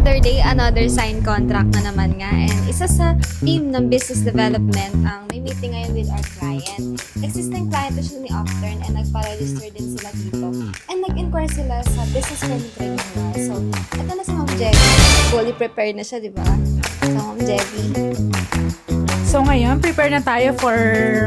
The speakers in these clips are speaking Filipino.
another day, another signed contract na naman nga. And isa sa team ng business development ang may meeting ngayon with our client. Existing client na siya ni Octurn and nagpa-register din sila dito. And nag-inquire sila sa business permit renewal. So, ito na si Ma'am Jevy. Fully prepared na siya, di ba? So, Ma'am Jevy. So ngayon, prepare na tayo for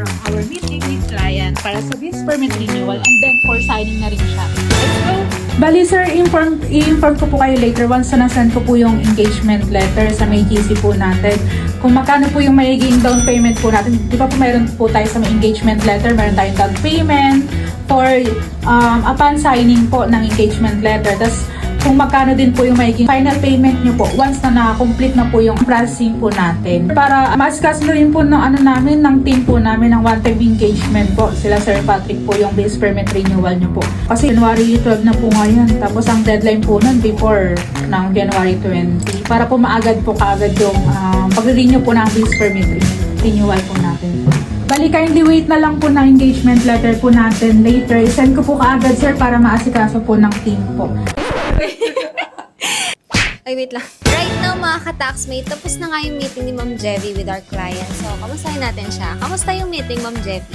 our meeting with client para sa business permit renewal and then for signing na rin siya. Let's go! Bali sir, i-inform ko po kayo later once na nasend ko po yung engagement letter sa may GC po natin. Kung magkano po yung magiging down payment po natin. Di ba po mayroon po tayo sa may engagement letter, mayroon tayong down payment for upon signing po ng engagement letter. Tapos kung magkano din po yung magiging final payment nyo po once na na-complete na po yung processing po natin. Para ma-discuss na rin po ng namin, ng team po namin ng one-time engagement po. Sila Sir Patrick po yung base permit renewal nyo po. Kasi January 12 na po ngayon. Tapos ang deadline po nun before ng January 20. Para po maagad po kaagad yung pag-renew po ng base permit renewal po natin. Bali, kindly wait na lang po na engagement letter po natin later. Send ko po kaagad sir para maasikaso po ng team po. Ay, wait lang. Right now, mga ka-taxmate, tapos na nga yung meeting ni Ma'am Jevy with our client. So, kamustahin natin siya. Kamusta yung meeting, Ma'am Jevy?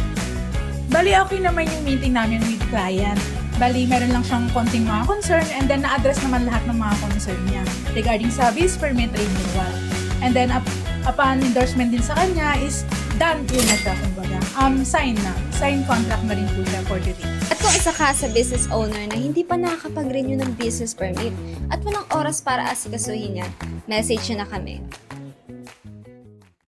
Bali, okay naman yung meeting namin with client. Bali, meron lang siyang konting mga concern and then na-address naman lahat ng mga concern niya regarding sa business permit renewal. And then, upon endorsement din sa kanya is done yun na siya, kumbaga. Sign na. Sign contract na rin po siya for the day. At kung isa ka sa business owner na hindi pa nakakapag-renew ng business permit at walang oras para asikasuhin yan, message nyo na kami.